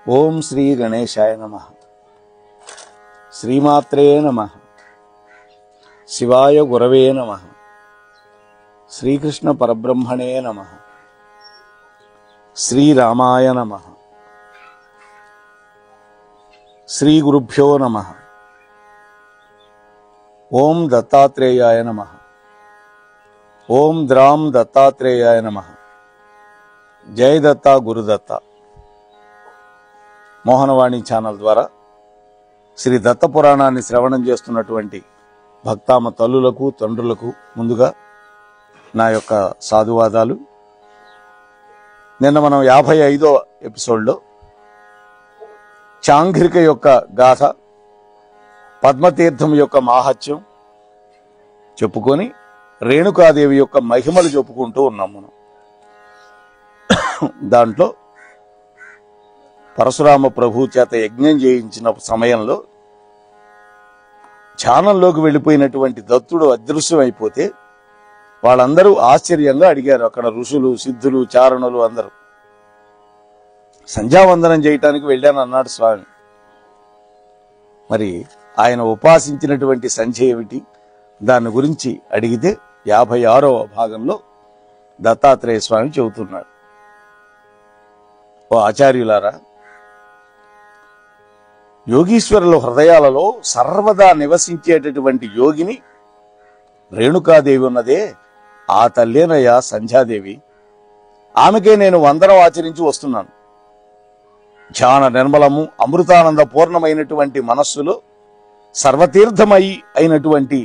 ఓం శ్రీ గణేశాయ నమః. శ్రీమాత్రే నమః. శివాయ గురవే నమః. శ్రీకృష్ణ పరబ్రహ్మణే నమః. శ్రీరామాయ నమః. శ్రీ గురుభ్యో నమః. ఓం దత్తాత్రేయాయ నమః. ఓం ద్రాం దత్తాత్రేయాయ నమః. జయ దత్త గురుదత్త. మోహనవాణి ఛానల్ ద్వారా శ్రీ దత్త పురాణాన్ని శ్రవణం చేస్తున్నటువంటి భక్తామ తల్లులకు తండ్రులకు ముందుగా నా యొక్క సాధువాదాలు. నిన్న మనం 55వ ఎపిసోడ్లో చాంఘ్రిక యొక్క గాథ, పద్మతీర్థం యొక్క మాహాత్యం చెప్పుకొని రేణుకాదేవి యొక్క మహిమలు చెప్పుకుంటూ ఉన్నాం మనం. దాంట్లో పరశురామ ప్రభు చేత యజ్ఞం చేయించిన సమయంలో ఛానల్లోకి వెళ్ళిపోయినటువంటి దత్తుడు అదృశ్యమైపోతే వాళ్ళందరూ ఆశ్చర్యంగా అడిగారు. అక్కడ ఋషులు, సిద్ధులు, చారణులు అందరూ. సంధ్యావందనం చేయటానికి వెళ్ళాను అన్నాడు స్వామి. మరి ఆయన ఉపాసించినటువంటి సంధ్య ఏమిటి, దాని గురించి అడిగితే 56వ భాగంలో దత్తాత్రేయ స్వామి చెబుతున్నాడు. ఓ ఆచార్యులారా, యోగీశ్వరుల హృదయాలలో సర్వదా నివసించేటటువంటి యోగిని రేణుకాదేవి ఉన్నదే, ఆ తల్లేనయ్యా సంధ్యాదేవి. ఆమెకే నేను వందనం ఆచరించి వస్తున్నాను. ధ్యాన నిర్మలము, అమృతానంద పూర్ణమైనటువంటి మనస్సులో సర్వతీర్థమయి అయినటువంటి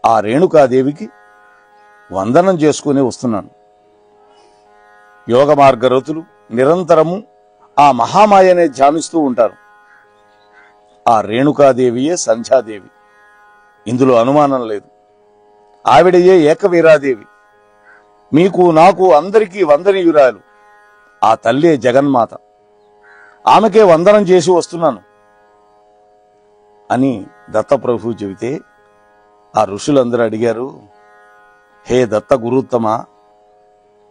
ఆ రేణుకాదేవికి వందనం చేసుకుని వస్తున్నాను. యోగ మార్గరతులు నిరంతరము ఆ మహామాయనే ధ్యానిస్తూ ఉంటారు. ఆ రేణుకాదేవియే సంధ్యాదేవి, ఇందులో అనుమానం లేదు. ఆవిడయే ఏకవీరాదేవి. మీకు నాకు అందరికీ వందనీయురాలు ఆ తల్లే జగన్మాత. ఆమెకే వందనం చేసి వస్తున్నాను అని దత్తప్రభు చెబితే ఆ ఋషులందరూ అడిగారు, హే దత్త గురుత్తమ,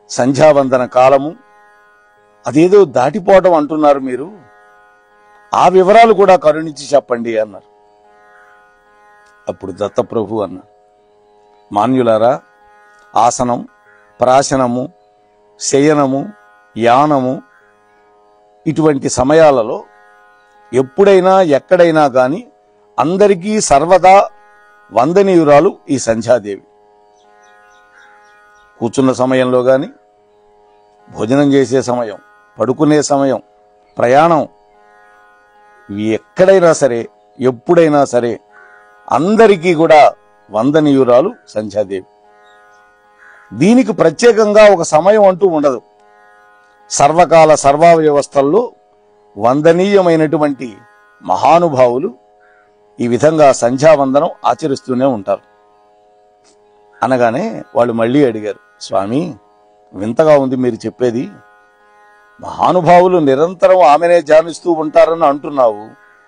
సంధ్యావందన కాలము అదేదో దాటిపోవటం అంటున్నారు మీరు, ఆ వివరాలు కూడా కరుణించి చెప్పండి అన్నారు. అప్పుడు దత్తప్రభు అన్నారు, మాన్యులారా, ఆసనం, ప్రాశనము, శయనము, యానము ఇటువంటి సమయాలలో ఎప్పుడైనా ఎక్కడైనా కానీ అందరికీ సర్వదా వందనీయురాలు ఈ సంధ్యాదేవి. కూర్చున్న సమయంలో కానీ, భోజనం చేసే సమయం, పడుకునే సమయం, ప్రయాణం, ఇవి ఎక్కడైనా సరే ఎప్పుడైనా సరే అందరికీ కూడా వందనీయురాలు సంధ్యాదేవి. దీనికి ప్రత్యేకంగా ఒక సమయం అంటూ ఉండదు. సర్వకాల సర్వావ్యవస్థల్లో వందనీయమైనటువంటి మహానుభావులు ఈ విధంగా సంధ్యావందనం ఆచరిస్తూనే ఉంటారు. అనగానే వాళ్ళు మళ్ళీ అడిగారు, స్వామి వింతగా ఉంది మీరు చెప్పేది. మహానుభావులు నిరంతరం ఆమెనే ధ్యానిస్తూ ఉంటారని అంటున్నావు,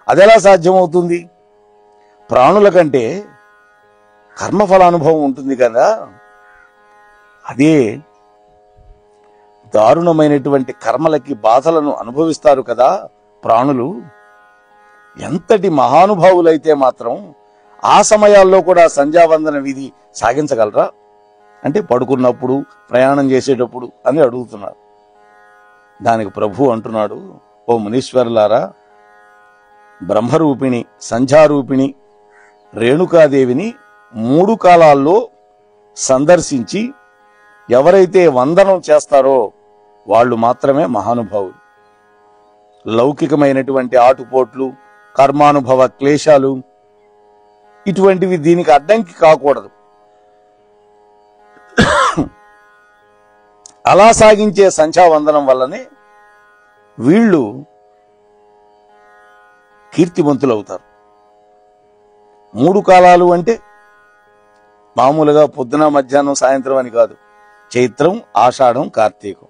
అదెలా సాధ్యమవుతుంది? ప్రాణుల కంటే కర్మఫలానుభవం ఉంటుంది కదా, అదే దారుణమైనటువంటి కర్మలకి బాధలను అనుభవిస్తారు కదా ప్రాణులు. ఎంతటి మహానుభావులైతే మాత్రం ఆ సమయాల్లో కూడా సంధ్యావందన విధి సాగించగలరా అంటే పడుకున్నప్పుడు, ప్రయాణం చేసేటప్పుడు అని అడుగుతున్నారు. దానికి ప్రభు అంటున్నాడు, ఓ మునీశ్వరులారా, బ్రహ్మరూపిణి సంధ్యారూపిణి రేణుకాదేవిని 3 కాలాల్లో సందర్శించి ఎవరైతే వందనం చేస్తారో వాళ్ళు మాత్రమే మహానుభావులు. లౌకికమైనటువంటి ఆటుపోట్లు, కర్మానుభవ క్లేశాలు ఇటువంటివి దీనికి అడ్డంకి కాకూడదు. అలా సాగించే సంధ్యావందనం వల్లనే వీళ్ళు కీర్తివంతులు అవుతారు. 3 కాలాలు అంటే మామూలుగా పొద్దున, మధ్యాహ్నం, సాయంత్రం అని కాదు. చైత్రం, ఆషాఢం, కార్తీకం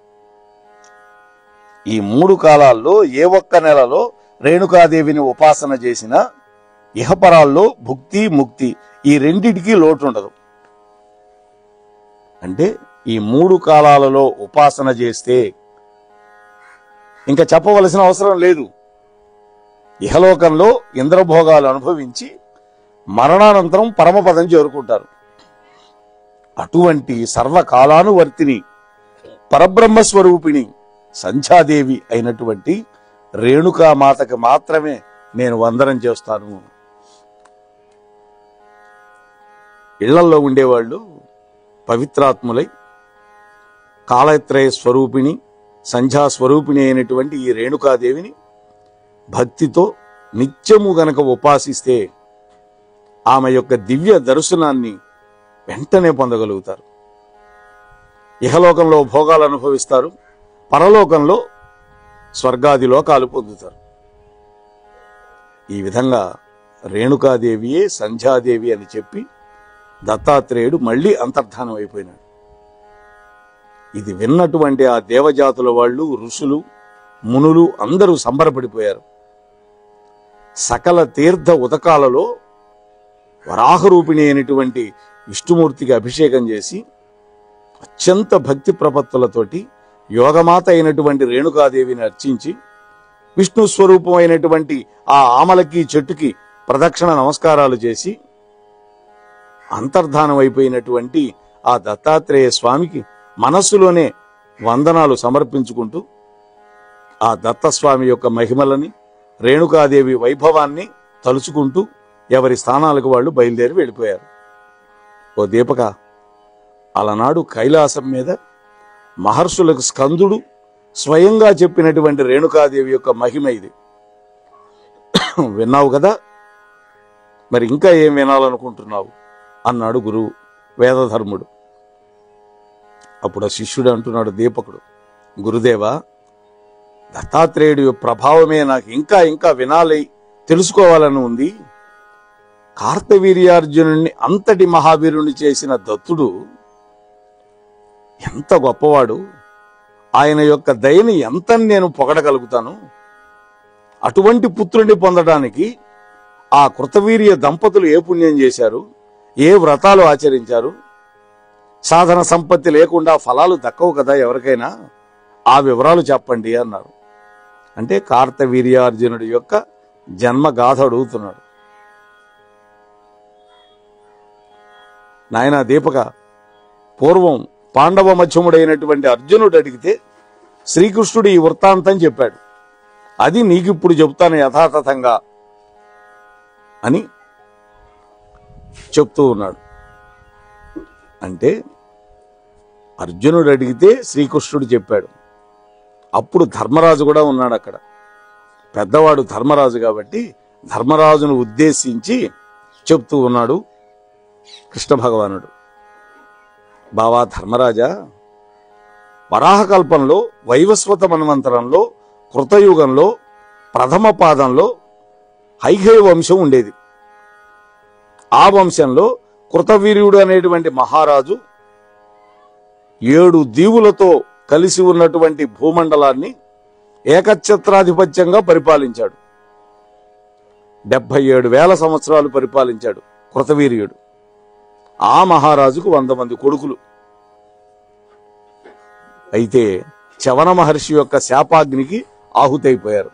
ఈ 3 కాలాల్లో ఏ ఒక్క నెలలో రేణుకాదేవిని ఉపాసన చేసినా ఇహపరాల్లో భుక్తి, ముక్తి ఈ రెండిటికీ లోటు ఉండదు. అంటే ఈ 3 కాలాలలో ఉపాసన చేస్తే ఇంకా చెప్పవలసిన అవసరం లేదు. ఇహలోకంలో ఇంద్రభోగాలు అనుభవించి మరణానంతరం పరమపదం చేరుకుంటారు. అటువంటి సర్వకాలానువర్తిని పరబ్రహ్మస్వరూపిణి సంధ్యాదేవి అయినటువంటి రేణుకామాతకి మాత్రమే నేను వందనం చేస్తాను. ఇళ్లల్లో ఉండేవాళ్ళు పవిత్రాత్ములై కాలత్రయ స్వరూపిణి సంధ్యా స్వరూపిణి అయినటువంటి ఈ రేణుకాదేవిని భక్తితో నిత్యము గనక ఉపాసిస్తే ఆమె యొక్క దివ్య దర్శనాన్ని వెంటనే పొందగలుగుతారు. ఇహలోకంలో భోగాలు అనుభవిస్తారు, పరలోకంలో స్వర్గాది లోకాలు పొందుతారు. ఈ విధంగా రేణుకాదేవియే సంధ్యాదేవి అని చెప్పి దత్తాత్రేయుడు మళ్లీ అంతర్ధానం అయిపోయినాడు. ఇది విన్నటువంటి ఆ దేవజాతుల వాళ్ళు, ఋషులు, మునులు అందరూ సంబరపడిపోయారు. సకల తీర్థ ఉదకాలలో వరాహరూపిణి అయినటువంటి విష్ణుమూర్తికి అభిషేకం చేసి అత్యంత భక్తి ప్రపత్తులతోటి యోగమాత అయినటువంటి రేణుకాదేవిని అర్చించి విష్ణు స్వరూపం అయినటువంటి ఆ ఆమలకి చెట్టుకి ప్రదక్షిణ నమస్కారాలు చేసి అంతర్ధానం అయిపోయినటువంటి ఆ దత్తాత్రేయ స్వామికి మనస్సులోనే వందనాలు సమర్పించుకుంటూ ఆ దత్తస్వామి యొక్క మహిమలని, రేణుకాదేవి వైభవాన్ని తలుచుకుంటూ ఎవరి స్థానాలకు వాళ్ళు బయలుదేరి వెళ్ళిపోయారు. ఓ దీపక, అలనాడు కైలాసం మీద మహర్షులకు స్కందుడు స్వయంగా చెప్పినటువంటి రేణుకాదేవి యొక్క మహిమ ఇది. విన్నావు కదా, మరి ఇంకా ఏం వినాలనుకుంటున్నావు అన్నాడు గురువు వేదధర్ముడు. అప్పుడు ఆ శిష్యుడు అంటున్నాడు, దీపకుడు, గురుదేవా, దత్తాత్రేయుడి ప్రభావమే నాకు ఇంకా ఇంకా వినాలి, తెలుసుకోవాలని ఉంది. కార్తవీర్యార్జునుడిని అంతటి మహావీరుని చేసిన దత్తుడు ఎంత గొప్పవాడు, ఆయన యొక్క దయని ఎంత నేను పొగడగలుగుతాను. అటువంటి పుత్రుడిని పొందడానికి ఆ కృతవీర్య దంపతులు ఏ పుణ్యం చేశారు, ఏ వ్రతాలు ఆచరించారు, సాధన సంపత్తి లేకుండా ఫలాలు దక్కవు కదా ఎవరికైనా, ఆ వివరాలు చెప్పండి అన్నారు. అంటే కార్తవీర్యార్జునుడి యొక్క జన్మగాథ అడుగుతున్నాడు. నాయనా దీపక, పూర్వం పాండవ మధ్యముడైనటువంటి అర్జునుడు అడిగితే శ్రీకృష్ణుడు ఈ వృత్తాంతం చెప్పాడు, అది నీకిప్పుడు చెబుతాను యథాతథంగా అని చెప్తూ ఉన్నాడు. అంటే అర్జునుడు అడిగితే శ్రీకృష్ణుడు చెప్పాడు. అప్పుడు ధర్మరాజు కూడా ఉన్నాడు అక్కడ. పెద్దవాడు ధర్మరాజు కాబట్టి ధర్మరాజును ఉద్దేశించి చెప్తూ ఉన్నాడు కృష్ణ భగవానుడు. బావా ధర్మరాజా, వరాహకల్పంలో, వైవస్వత మన్వంతరంలో, కృతయుగంలో ప్రథమ పాదంలో హైహయ వంశం ఉండేది. ఆ వంశంలో కృతవీర్యుడు అనేటువంటి మహారాజు 7 దీవులతో కలిసి ఉన్నటువంటి భూమండలాన్ని ఏకఛత్రాధిపత్యంగా పరిపాలించాడు. 77,000 సంవత్సరాలు పరిపాలించాడు కృతవీర్యుడు. ఆ మహారాజుకు 100 మంది కొడుకులు. అయితే చవన మహర్షి యొక్క శాపాగ్నికి ఆహుతైపోయారు.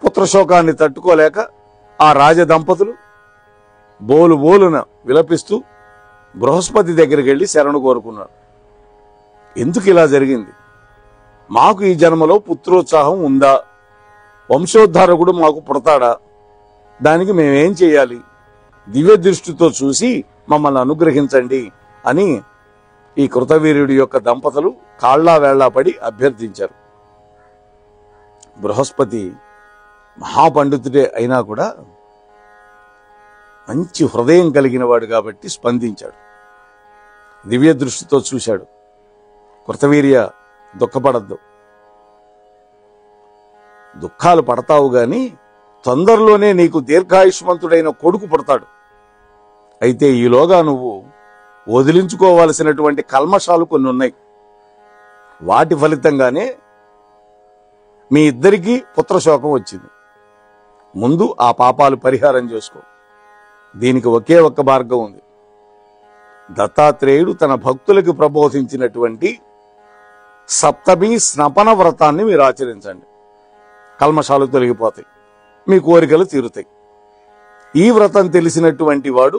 పుత్రశోకాన్ని తట్టుకోలేక ఆ రాజదంపతులు బోలున విలపిస్తూ బృహస్పతి దగ్గరికి వెళ్లి శరణు కోరుకున్నారు. ఎందుకు ఇలా జరిగింది? మాకు ఈ జన్మలో పుత్రోత్సాహం ఉందా? వంశోద్ధారకుడు మాకు పుడతాడా? దానికి మేమేం చేయాలి? దివ్య దృష్టితో చూసి మమ్మల్ని అనుగ్రహించండి అని ఈ కృతవీర్యుడి యొక్క దంపతులు కాళ్లా వేళ్లా పడి అభ్యర్థించారు. బృహస్పతి మహాపండితుడే అయినా కూడా మంచి హృదయం కలిగిన వాడు కాబట్టి స్పందించాడు. దివ్య దృష్టితో చూశాడు. కృతవీర్య, దుఃఖపడద్దు, దుఃఖాలు పడతావు గాని తొందరలోనే నీకు దీర్ఘాయుష్మంతుడైన కొడుకు పుడతాడు. అయితే ఈలోగా నువ్వు వదిలించుకోవాల్సినటువంటి కల్మషాలు కొన్ని ఉన్నాయి. వాటి ఫలితంగానే మీ ఇద్దరికీ పుత్రశోకం వచ్చింది. ముందు ఆ పాపాలు పరిహారం చేసుకో. దీనికి ఒకే ఒక్క మార్గం ఉంది. దత్తాత్రేయుడు తన భక్తులకు ప్రబోధించినటువంటి సప్తమి స్నపన వ్రతాన్ని మీరు ఆచరించండి. కల్మషాలు తొలగిపోతాయి, మీ కోరికలు తీరుతాయి. ఈ వ్రతం తెలిసినటువంటి వాడు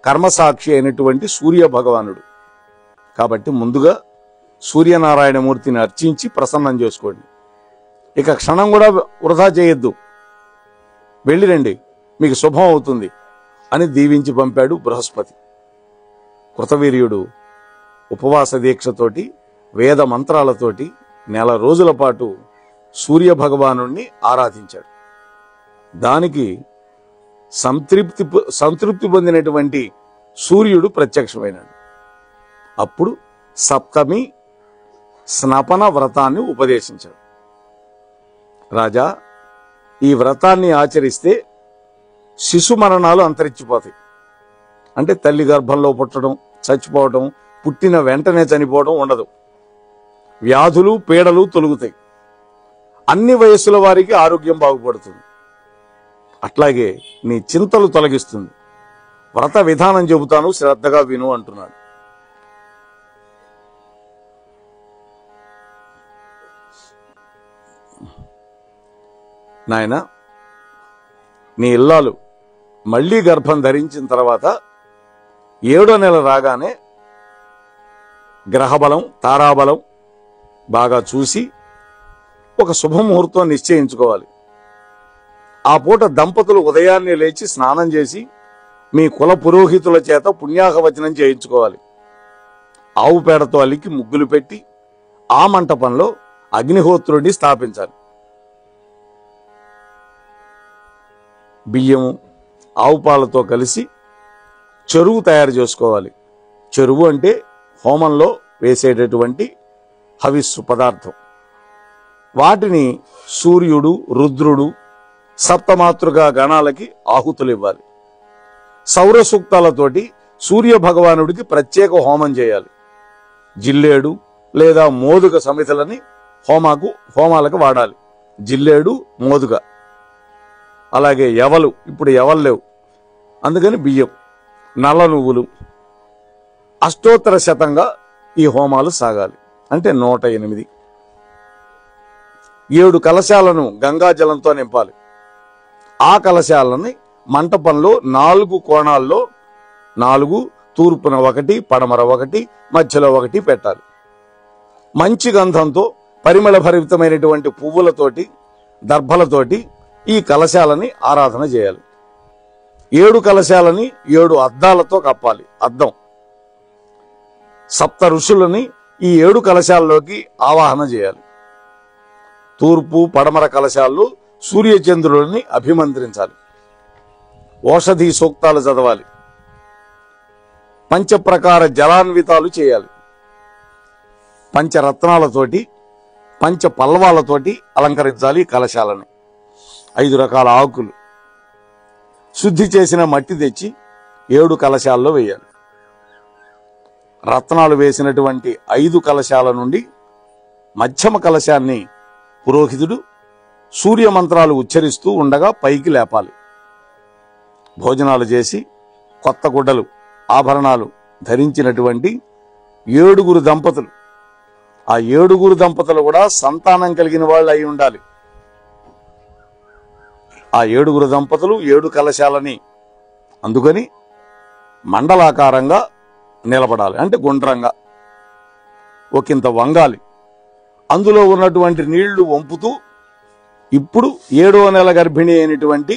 కర్మసాక్షి అయినటువంటి సూర్య భగవానుడు. కాబట్టి ముందుగా సూర్యనారాయణమూర్తిని అర్చించి ప్రసన్నం చేసుకోండి. ఇక క్షణం కూడా వృధా చేయొద్దు, వెళ్ళిరండి, మీకు శుభం అవుతుంది అని దీవించి పంపాడు బృహస్పతి. కృతవీర్యుడు ఉపవాస దీక్షతోటి వేద మంత్రాలతోటి 4 రోజుల పాటు సూర్య భగవానుణ్ణి ఆరాధించాడు. దానికి సంతృప్తి పొందినటువంటి సూర్యుడు ప్రత్యక్షమైనాడు. అప్పుడు సప్తమి స్నపన వ్రతాన్ని ఉపదేశించాడు. రాజా, ఈ వ్రతాన్ని ఆచరిస్తే శిశు మరణాలు అంతరించిపోతాయి. అంటే తల్లి గర్భంలో పుట్టడం, చచ్చిపోవడం, పుట్టిన వెంటనే చనిపోవడం ఉండదు. వ్యాధులు పీడలు తొలగుతాయి. అన్ని వయస్సుల వారికి ఆరోగ్యం బాగుపడుతుంది. అట్లాగే నీ చింతలు తొలగిస్తుంది. వ్రత విధానం చెబుతాను, శ్రద్ధగా విను అంటున్నాడు. నాయన, నీ ఇల్లాలు మళ్లీ గర్భం ధరించిన తర్వాత 7వ నెల రాగానే గ్రహబలం, తారాబలం బాగా చూసి ఒక శుభముహూర్తం నిశ్చయించుకోవాలి. ఆ పూట దంపతులు ఉదయాన్నే లేచి స్నానం చేసి మీ కుల పురోహితుల చేత పుణ్యాహవచనం చేయించుకోవాలి. ఆవు పేడతో అలికి ముగ్గులు పెట్టి ఆ మంటపంలో అగ్నిహోత్రుడిని స్థాపించాలి. బియ్యము, ఆవు పాలతో కలిసి చెరువు తయారు చేసుకోవాలి. చెరువు అంటే హోమంలో వేసేటటువంటి హవిస్సు పదార్థం. వాటిని సూర్యుడు, రుద్రుడు, సప్తమాతృగా గణాలకి ఆహుతులు ఇవ్వాలి. సౌర సూక్తాలతోటి సూర్య భగవానుడికి ప్రత్యేక హోమం చేయాలి. జిల్లేడు లేదా మోదుగ సమితులని హోమాలకు వాడాలి. జిల్లేడు, మోదుగ. అలాగే ఎవలు, ఇప్పుడు ఎవలు లేవు, అందుకని బియ్యం, నల్ల నువ్వులు. అష్టోత్తర శతంగా ఈ హోమాలు సాగాలి. అంటే 108. 7 కలశాలను గంగాజలంతో నింపాలి. ఆ కలశాలని మంటపంలో 4 కోణాల్లో 4, తూర్పున 1, పడమర 1, మధ్యలో 1 పెట్టాలి. మంచి గంధంతో పరిమళ భరితమైనటువంటి పువ్వులతోటి, దర్భలతోటి ఈ కలశాలని ఆరాధన చేయాలి. 7 కలశాలని 7 అద్దాలతో కప్పాలి. అద్దం. సప్త ఋషులని ఈ 7 కలశాల్లోకి ఆవాహన చేయాలి. తూర్పు, పడమర కలశాల్లో సూర్యచంద్రులని అభిమంత్రించాలి. ఓషధి సూక్తాలు చదవాలి. పంచప్రకార జలాన్వితాలు చేయాలి. పంచరత్నాలతోటి, పంచ పల్లవాలతోటి అలంకరించాలి కలశాలని. 5 రకాల ఆకులు, శుద్ధి చేసిన మట్టి తెచ్చి 7 కలశాల్లో వేయాలి. రత్నాలు వేసినటువంటి 5 కలశాల నుండి మధ్యమ కలశాన్ని పురోహితుడు సూర్య మంత్రాలు ఉచ్చరిస్తూ ఉండగా పైకి లేపాలి. భోజనాలు చేసి కొత్త గుడ్డలు, ఆభరణాలు ధరించినటువంటి 7 దంపతులు, ఆ 7 దంపతులు కూడా సంతానం కలిగిన వాళ్ళు అయి ఉండాలి. ఆ 7 దంపతులు 7 కలశాలని అందుకని మండలాకారంగా నిలబడాలి. అంటే గుండ్రంగా ఒకంత వంగాలి. అందులో ఉన్నటువంటి నీళ్లు వంపుతూ, ఇప్పుడు 7వ నెల గర్భిణి అయినటువంటి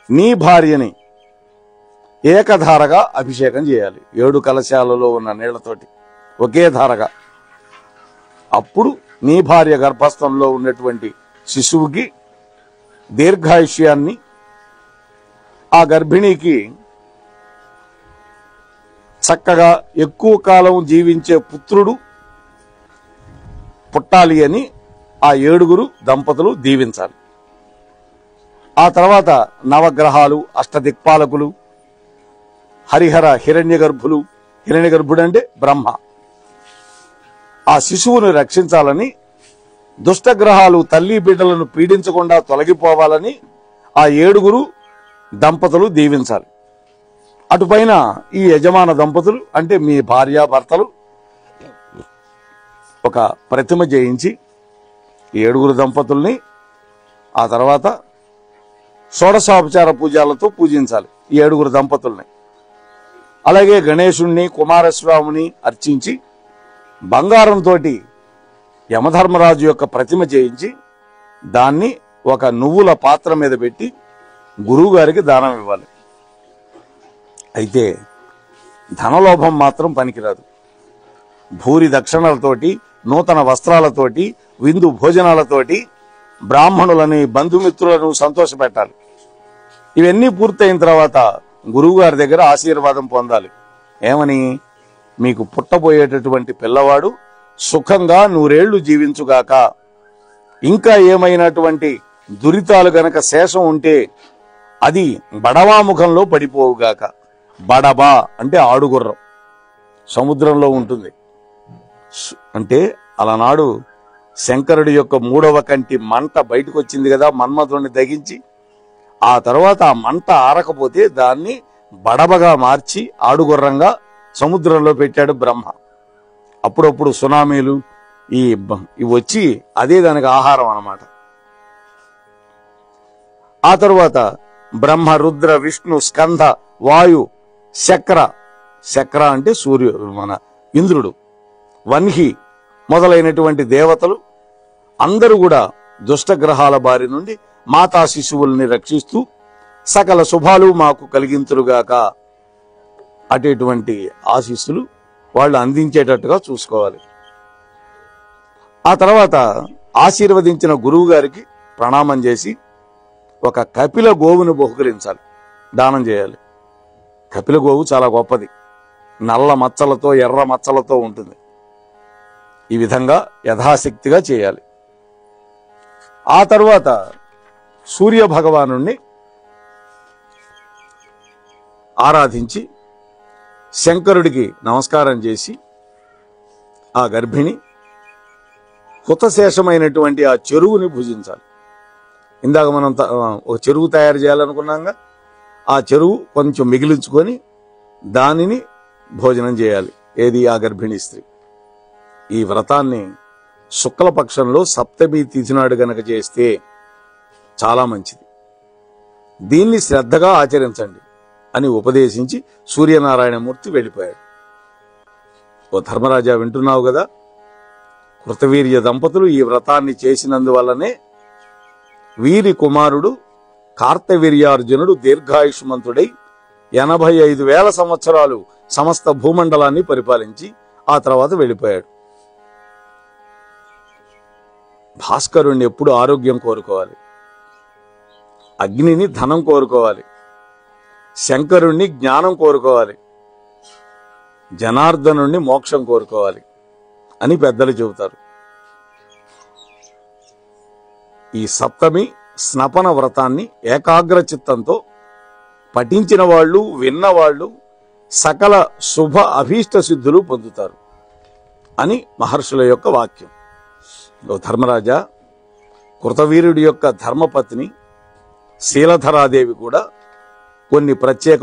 నీ భార్యని ఏకధారగా అభిషేకం చేయాలి. 7 కలశాలలో ఉన్న నీళ్లతోటి ఒకే ధారగా. అప్పుడు నీ భార్య గర్భస్థంలో ఉన్నటువంటి శిశువుకి దీర్ఘాయుష్యాన్ని, ఆ గర్భిణికి చక్కగా ఎక్కువ కాలం జీవించే పుత్రుడు పుట్టాలి అని ఆ 7 దంపతులు దీవించాలి. ఆ తర్వాత నవగ్రహాలు, అష్టదిక్పాలకులు, హరిహర హిరణ్యగర్భులు, హిరణ్యగర్భుడు అంటే బ్రహ్మ, ఆ శిశువును రక్షించాలని, దుష్టగ్రహాలు తల్లి బిడ్డలను పీడించకుండా తొలగిపోవాలని ఆ 7 దంపతులు దీవించాలి. అటుపైన ఈ యజమాన దంపతులు అంటే మీ భార్యాభర్తలు ఒక ప్రతిమ చేయించి ఈ 7 దంపతుల్ని ఆ తర్వాత షోడశోపచార పూజలతో పూజించాలి ఈ 7 దంపతుల్ని. అలాగే గణేశుణ్ణి కుమారస్వామిని అర్చించి బంగారంతో యమధర్మరాజు యొక్క ప్రతిమ చేయించి దాన్ని ఒక నువ్వుల పాత్ర మీద పెట్టి గురువు గారికి దానం ఇవ్వాలి. అయితే ధనలోభం మాత్రం పనికిరాదు. భూరి దక్షిణలతోటి, నూతన వస్త్రాలతోటి, విందు భోజనాలతోటి బ్రాహ్మణులని బంధుమిత్రులను సంతోషపెట్టాలి. ఇవన్నీ పూర్తయిన తర్వాత గురువు గారి దగ్గర ఆశీర్వాదం పొందాలి. ఏమని? మీకు పుట్టబోయేటటువంటి పిల్లవాడు సుఖంగా 100 ఏళ్లు జీవించుగాక, ఇంకా ఏమైనటువంటి దురితాలు గనక శేషం ఉంటే అది బడవాముఖంలో పడిపోవుగాక. బడబా అంటే ఆడుగుర్రం, సముద్రంలో ఉంటుంది. అంటే అలనాడు శంకరుడి యొక్క 3వ కంటి మంట బయటకు వచ్చింది కదా, మన్మధుడిని దగించి. ఆ తర్వాత ఆ మంట ఆరకపోతే దాన్ని బడబగా మార్చి ఆడుగుర్రంగా సముద్రంలో పెట్టాడు బ్రహ్మ. అప్పుడప్పుడు సునామీలు ఇవి వచ్చి అదే దానికి ఆహారం అన్నమాట. ఆ తరువాత బ్రహ్మ, రుద్ర, విష్ణు, స్కంద, వాయు, శక్ర అంటే మన ఇంద్రుడు, వన్హి మొదలైనటువంటి దేవతలు అందరూ కూడా దుష్టగ్రహాల బారి నుండి మాతా శిశువుల్ని రక్షిస్తూ సకల శుభాలు మాకు కలిగింతురుగాక అటువంటి ఆశీస్సులు వాళ్ళు అందించేటట్టుగా చూసుకోవాలి. ఆ తర్వాత ఆశీర్వదించిన గురువు గారికి ప్రణామం చేసి ఒక కపిల గోవును బహుకరించాలి, దానం చేయాలి. కపిల గోవు చాలా గొప్పది, నల్ల మచ్చలతో ఎర్ర మచ్చలతో ఉంటుంది. ఈ విధంగా యథాశక్తిగా చేయాలి. ఆ తరువాత సూర్య భగవానుణ్ణి ఆరాధించి శంకరుడికి నమస్కారం చేసి ఆ గర్భిణి హుతశేషమైనటువంటి ఆ చెరువుని భుజించాలి. ఇందాక మనం ఒక చెరువు తయారు చేయాలనుకున్నాగా, ఆ చెరువు కొంచెం మిగిలించుకొని దానిని భోజనం చేయాలి. ఏది? ఆ గర్భిణీ స్త్రీ. ఈ వ్రతాన్ని శుక్లపక్షంలో సప్తమి తిథి నాడు గనక చేస్తే చాలా మంచిది. దీన్ని శ్రద్ధగా ఆచరించండి అని ఉపదేశించి సూర్యనారాయణమూర్తి వెళ్ళిపోయాడు. ఓ ధర్మరాజా, వింటున్నావు కదా, కృతవీర్య దంపతులు ఈ వ్రతాన్ని చేసినందువల్లనే వీరి కుమారుడు కార్తవీర్యార్జునుడు దీర్ఘాయుష్మంతుడై 85,000 సంవత్సరాలు సమస్త భూమండలాన్ని పరిపాలించి ఆ తర్వాత వెళ్ళిపోయాడు. భాస్కరుణ్ణి ఎప్పుడు ఆరోగ్యం కోరుకోవాలి, అగ్నిని ధనం కోరుకోవాలి, శంకరుణ్ణి జ్ఞానం కోరుకోవాలి, జనార్దనుణ్ణి మోక్షం కోరుకోవాలి అని పెద్దలు చెబుతారు. ఈ సప్తమి స్నపన వ్రతాన్ని ఏకాగ్ర చిత్తంతో పఠించిన వాళ్ళు, విన్నవాళ్ళు సకల శుభ అభీష్ట సిద్ధులు పొందుతారు అని మహర్షుల యొక్క వాక్యం. ధర్మరాజా, కృతవీరుడి యొక్క ధర్మపత్ని శీలధరాదేవి కూడా కొన్ని ప్రత్యేక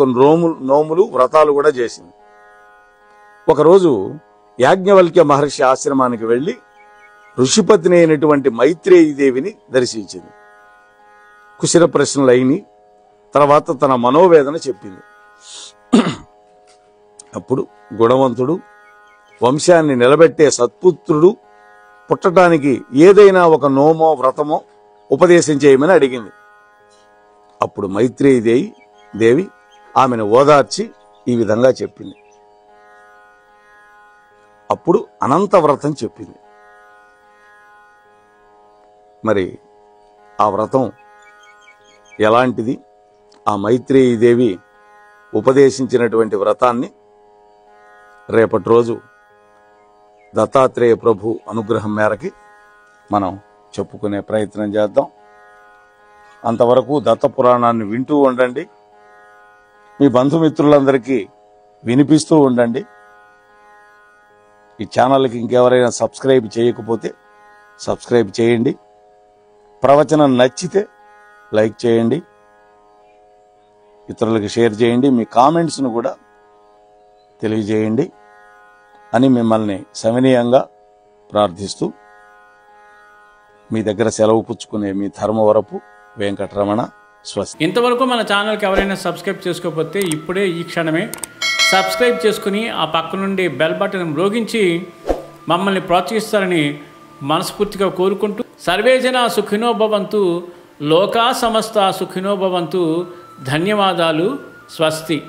నోములు వ్రతాలు కూడా చేసింది. ఒకరోజు యాజ్ఞవల్క్య మహర్షి ఆశ్రమానికి వెళ్లి ఋషిపత్ని అయినటువంటి మైత్రేయీదేవిని దర్శించింది. కుశల ప్రశ్నలు అయిని తర్వాత తన మనోవేదన చెప్పింది. అప్పుడు గుణవంతుడు, వంశాన్ని నిలబెట్టే సత్పుత్రుడు పుట్టడానికి ఏదైనా ఒక నోమో వ్రతమో ఉపదేశం చేయమని అడిగింది. అప్పుడు మైత్రేయీదేవి ఆమెను ఓదార్చి ఈ విధంగా చెప్పింది. అప్పుడు అనంత వ్రతం చెప్పింది. మరి ఆ వ్రతం ఎలాంటిది? ఆ మైత్రేయీదేవి ఉపదేశించినటువంటి వ్రతాన్ని రేపటి రోజు దత్తాత్రేయ ప్రభు అనుగ్రహం మేరకి మనం చెప్పుకునే ప్రయత్నం చేద్దాం. అంతవరకు దత్త పురాణాన్ని వింటూ ఉండండి, మీ బంధుమిత్రులందరికీ వినిపిస్తూ ఉండండి. ఈ ఛానల్కి ఇంకెవరైనా సబ్స్క్రైబ్ చేయకపోతే సబ్స్క్రైబ్ చేయండి. ప్రవచనం నచ్చితే లైక్ చేయండి, ఇతరులకు షేర్ చేయండి, మీ కామెంట్స్ను కూడా తెలియజేయండి అని మిమ్మల్ని సవినీయంగా ప్రార్థిస్తూ మీ దగ్గర సెలవు పుచ్చుకునే మీ ధర్మవరపు వెంకటరమణ. స్వస్తి. ఇంతవరకు మన ఛానల్కి ఎవరైనా సబ్స్క్రైబ్ చేసుకోకపోతే ఇప్పుడే ఈ క్షణమే సబ్స్క్రైబ్ చేసుకుని ఆ పక్క నుండి బెల్ బటన్ మ్రోగించి మమ్మల్ని ప్రోత్సహిస్తారని మనస్ఫూర్తిగా కోరుకుంటూ, సర్వే జనా సుఖినో భవంతు, లోకా సమస్త సుఖినో భవంతు. ధన్యవాదాలు. స్వస్తి.